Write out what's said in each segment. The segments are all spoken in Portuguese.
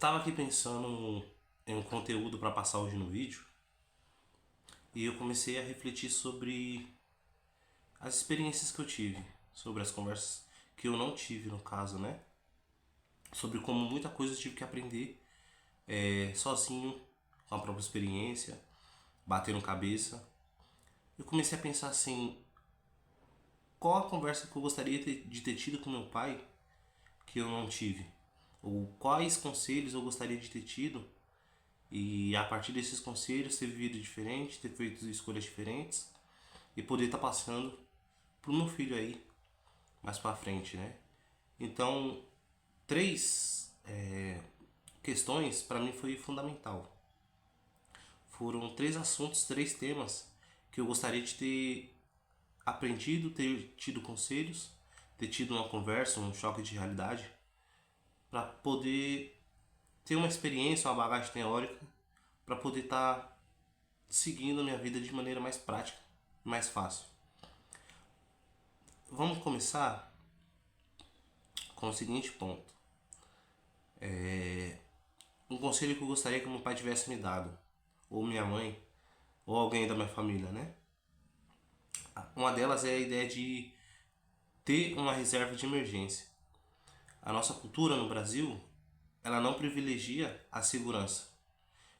Tava aqui pensando em um conteúdo para passar hoje no vídeo e eu comecei a refletir sobre as experiências que eu tive, sobre as conversas que eu não tive no caso, né? Sobre como muita coisa eu tive que aprender sozinho, com a própria experiência, batendo cabeça. Eu comecei a pensar assim, qual a conversa que eu gostaria de ter tido com meu pai que eu não tive? Ou quais conselhos eu gostaria de ter tido e a partir desses conselhos ter vivido diferente, ter feito escolhas diferentes e poder estar passando pro meu filho aí mais pra frente, né? Então, três questões para mim foi fundamental. Foram três assuntos, três temas que eu gostaria de ter aprendido, ter tido conselhos, ter tido uma conversa, um choque de realidade para poder ter uma experiência, uma bagagem teórica para poder estar seguindo a minha vida de maneira mais prática, mais fácil. Vamos começar com o seguinte ponto. Um conselho que eu gostaria que meu pai tivesse me dado, ou minha mãe, ou alguém da minha família, né? Uma delas é a ideia de ter uma reserva de emergência. A nossa cultura no Brasil, ela não privilegia a segurança.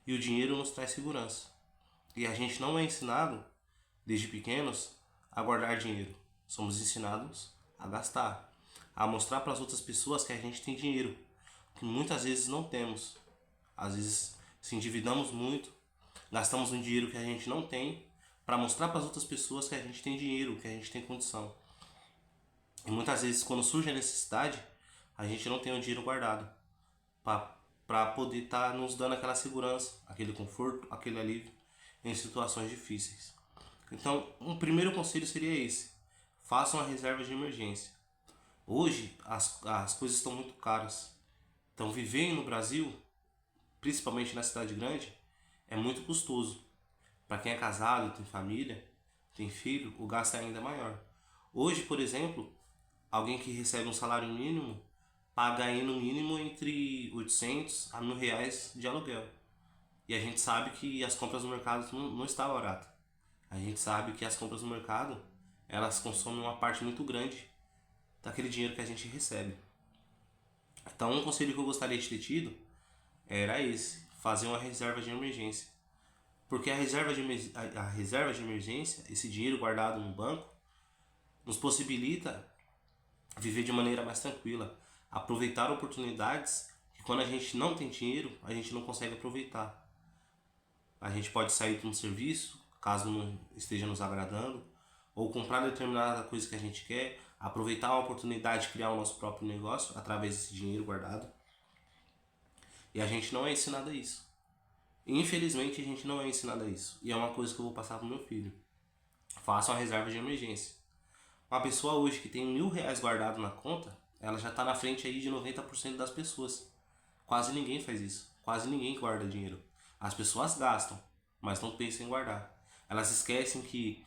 E o dinheiro nos traz segurança. E a gente não é ensinado, desde pequenos, a guardar dinheiro. Somos ensinados a gastar, a mostrar para as outras pessoas que a gente tem dinheiro, que muitas vezes não temos. Às vezes se endividamos muito, gastamos um dinheiro que a gente não tem para mostrar para as outras pessoas que a gente tem dinheiro, que a gente tem condição. E muitas vezes quando surge a necessidade, a gente não tem o dinheiro guardado para poder estar nos dando aquela segurança, aquele conforto, aquele alívio em situações difíceis. Então, um primeiro conselho seria esse: faça uma reserva de emergência. Hoje as coisas estão muito caras. Então, viver no Brasil, principalmente na cidade grande, é muito custoso. Para quem é casado, tem família, tem filho, o gasto é ainda maior. Hoje, por exemplo, alguém que recebe um salário mínimo paga aí no mínimo entre 800 a R$ 1.000 de aluguel. E a gente sabe que as compras no mercado não está barato. A gente sabe que as compras no mercado, elas consomem uma parte muito grande daquele dinheiro que a gente recebe. Então, um conselho que eu gostaria de ter tido era esse: fazer uma reserva de emergência. Porque a reserva de emergência, esse dinheiro guardado no banco, nos possibilita viver de maneira mais tranquila, aproveitar oportunidades que quando a gente não tem dinheiro, a gente não consegue aproveitar. A gente pode sair de um serviço, caso não esteja nos agradando, ou comprar determinada coisa que a gente quer, aproveitar a oportunidade de criar o nosso próprio negócio através desse dinheiro guardado. E a gente não é ensinado a isso. Infelizmente, a gente não é ensinado a isso. E é uma coisa que eu vou passar pro meu filho. Faça uma reserva de emergência. Uma pessoa hoje que tem R$ 1.000 guardado na conta, ela já está na frente aí de 90% das pessoas. Quase ninguém faz isso. Quase ninguém guarda dinheiro. As pessoas gastam, mas não pensam em guardar. Elas esquecem que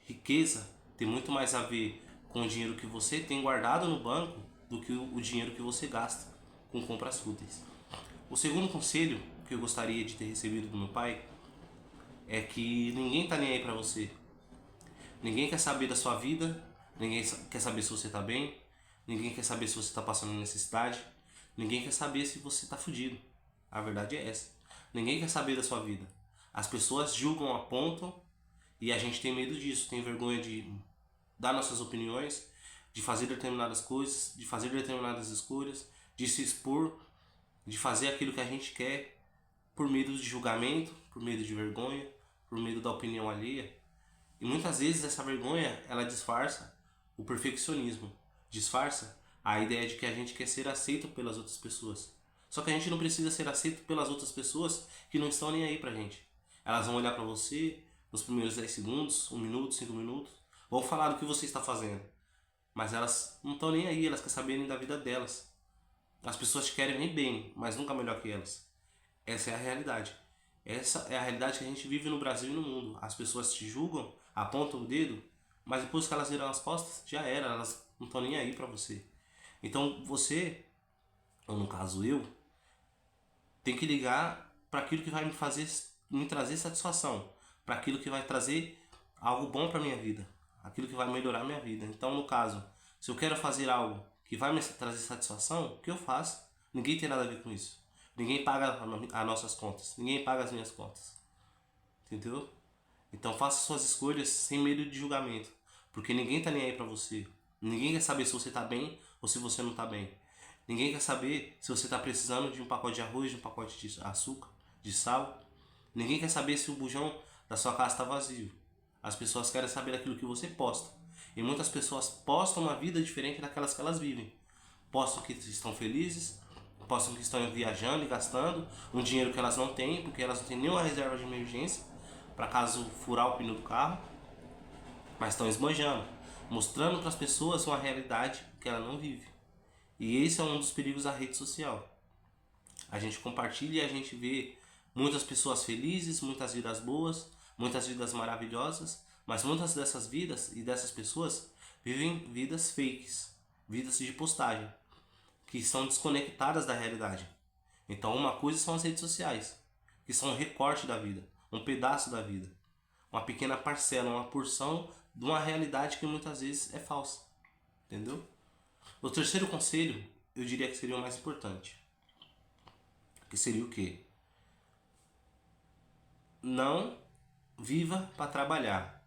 riqueza tem muito mais a ver com o dinheiro que você tem guardado no banco do que o dinheiro que você gasta com compras fúteis. O segundo conselho que eu gostaria de ter recebido do meu pai é que ninguém tá nem aí pra você. Ninguém quer saber da sua vida, ninguém quer saber se você tá bem, ninguém quer saber se você tá passando necessidade, ninguém quer saber se você tá fudido. A verdade é essa. Ninguém quer saber da sua vida. As pessoas julgam, apontam e a gente tem medo disso, tem vergonha de dar nossas opiniões, de fazer determinadas coisas, de fazer determinadas escolhas, de se expor, de fazer aquilo que a gente quer por medo de julgamento, por medo de vergonha, por medo da opinião alheia. E muitas vezes essa vergonha, ela disfarça o perfeccionismo, disfarça a ideia de que a gente quer ser aceito pelas outras pessoas. Só que a gente não precisa ser aceito pelas outras pessoas que não estão nem aí pra gente. Elas vão olhar pra você nos primeiros 10 segundos, 1 minuto, 5 minutos, vão falar do que você está fazendo. Mas elas não estão nem aí, elas querem saber nem da vida delas. As pessoas te querem bem, mas nunca melhor que elas. Essa é a realidade. Essa é a realidade que a gente vive no Brasil e no mundo. As pessoas te julgam, apontam o dedo, mas depois que elas viram as costas, já era, elas não estão nem aí pra você. Então você, ou no caso eu, Tem que ligar para aquilo que vai me trazer satisfação, para aquilo que vai trazer algo bom para minha vida, aquilo que vai melhorar minha vida. Então, no caso, se eu quero fazer algo que vai me trazer satisfação, o que eu faço? Ninguém tem nada a ver com isso. Ninguém paga as nossas contas, ninguém paga as minhas contas. Entendeu? Então faça suas escolhas sem medo de julgamento, porque ninguém tá nem aí pra você. Ninguém quer saber se você tá bem ou se você não tá bem. Ninguém quer saber se você tá precisando de um pacote de arroz, de um pacote de açúcar, de sal. Ninguém quer saber se o bujão da sua casa está vazio. As pessoas querem saber aquilo que você posta. E muitas pessoas postam uma vida diferente daquelas que elas vivem. Postam que estão felizes, postam que estão viajando e gastando um dinheiro que elas não têm, porque elas não têm nenhuma reserva de emergência para caso furar o pneu do carro, mas estão esbanjando, mostrando para as pessoas uma realidade que ela não vive. E esse é um dos perigos da rede social. A gente compartilha e a gente vê muitas pessoas felizes, muitas vidas boas, muitas vidas maravilhosas, mas muitas dessas vidas e dessas pessoas vivem vidas fakes, vidas de postagem, que são desconectadas da realidade. Então, uma coisa são as redes sociais, que são um recorte da vida, um pedaço da vida, uma pequena parcela, uma porção de uma realidade que muitas vezes é falsa. Entendeu? O terceiro conselho, eu diria que seria o mais importante. Que seria o quê? Não viva para trabalhar,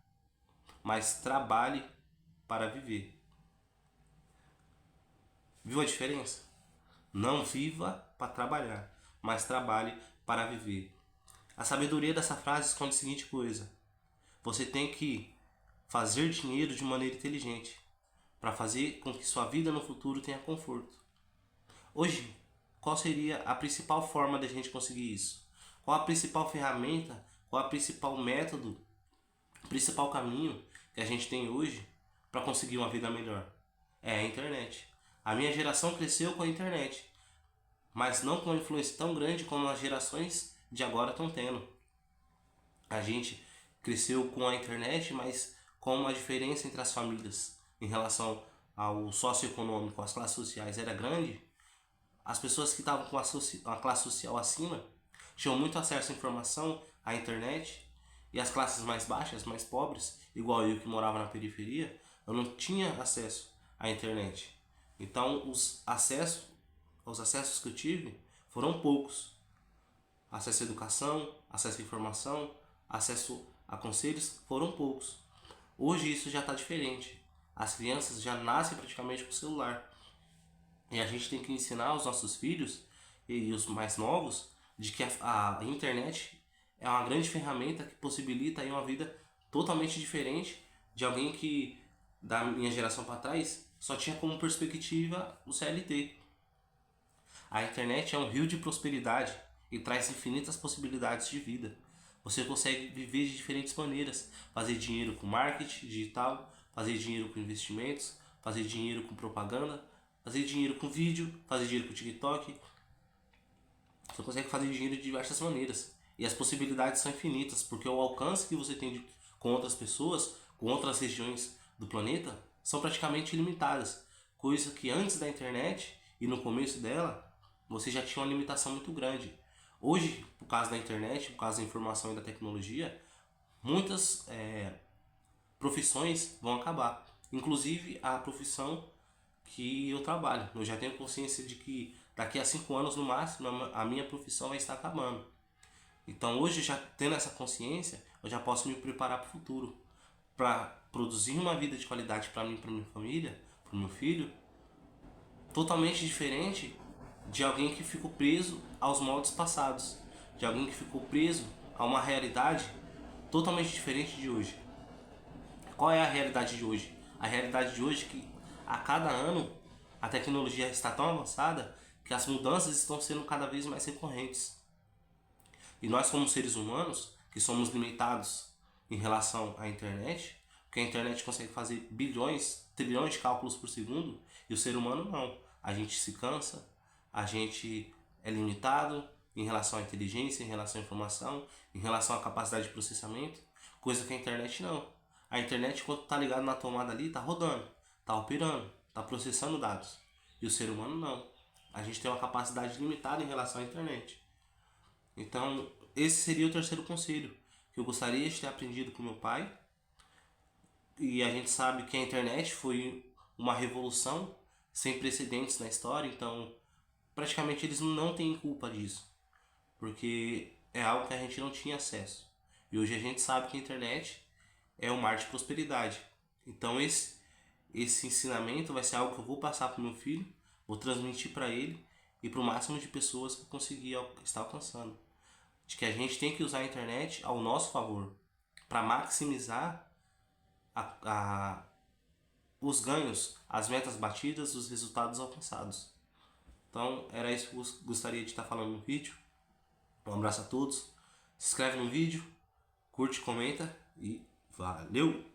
mas trabalhe para viver. Viu a diferença? Não viva para trabalhar, mas trabalhe para viver. A sabedoria dessa frase esconde a seguinte coisa: você tem que fazer dinheiro de maneira inteligente para fazer com que sua vida no futuro tenha conforto. Hoje, qual seria a principal forma de a gente conseguir isso? Qual a principal ferramenta, qual a principal método, o principal caminho que a gente tem hoje para conseguir uma vida melhor? É a internet. A minha geração cresceu com a internet, mas não com uma influência tão grande como as gerações de agora estão tendo. A gente cresceu com a internet, mas com uma diferença entre as famílias em relação ao socioeconômico, as classes sociais era grande. As pessoas que estavam com a classe social acima tinham muito acesso à informação, à internet, e as classes mais baixas, mais pobres, igual eu que morava na periferia, eu não tinha acesso à internet. Então os acessos que eu tive foram poucos. Acesso à educação, acesso à informação, acesso a conselhos foram poucos. Hoje isso já está diferente. As crianças já nascem praticamente com o celular. E a gente tem que ensinar os nossos filhos e os mais novos de que a internet é uma grande ferramenta que possibilita aí uma vida totalmente diferente de alguém que, da minha geração para trás, só tinha como perspectiva o CLT. A internet é um rio de prosperidade e traz infinitas possibilidades de vida. Você consegue viver de diferentes maneiras, fazer dinheiro com marketing digital, fazer dinheiro com investimentos, fazer dinheiro com propaganda, fazer dinheiro com vídeo, fazer dinheiro com TikTok. Você consegue fazer dinheiro de diversas maneiras. E as possibilidades são infinitas, porque o alcance que você tem com outras pessoas, com outras regiões do planeta, são praticamente ilimitadas. Coisa que antes da internet e no começo dela, você já tinha uma limitação muito grande. Hoje, por causa da internet, por causa da informação e da tecnologia, muitas profissões vão acabar. Inclusive a profissão que eu trabalho. Eu já tenho consciência de que daqui a 5 anos no máximo a minha profissão vai estar acabando. Então hoje, já tendo essa consciência, eu já posso me preparar para o futuro, para produzir uma vida de qualidade para mim, para minha família, para o meu filho, totalmente diferente de alguém que ficou preso aos moldes passados, de alguém que ficou preso a uma realidade totalmente diferente de hoje. Qual é a realidade de hoje? A realidade de hoje é que a cada ano a tecnologia está tão avançada que as mudanças estão sendo cada vez mais recorrentes. E nós, como seres humanos, que somos limitados em relação à internet, porque a internet consegue fazer bilhões, trilhões de cálculos por segundo, e o ser humano não. A gente se cansa, a gente é limitado em relação à inteligência, em relação à informação, em relação à capacidade de processamento, coisa que a internet não. A internet, quando está ligado na tomada ali, está rodando, está operando, está processando dados. E o ser humano não. A gente tem uma capacidade limitada em relação à internet. Então, esse seria o terceiro conselho que eu gostaria de ter aprendido com meu pai. E a gente sabe que a internet foi uma revolução sem precedentes na história, então praticamente eles não têm culpa disso, porque é algo que a gente não tinha acesso. E hoje a gente sabe que a internet é um mar de prosperidade. Então esse ensinamento vai ser algo que eu vou passar para o meu filho, vou transmitir para ele e para o máximo de pessoas que eu conseguir estar alcançando. De que a gente tem que usar a internet ao nosso favor para maximizar a os ganhos, as metas batidas, os resultados alcançados. Então era isso que eu gostaria de estar falando no vídeo. Um abraço a todos. Se inscreve no vídeo, curte, comenta e valeu!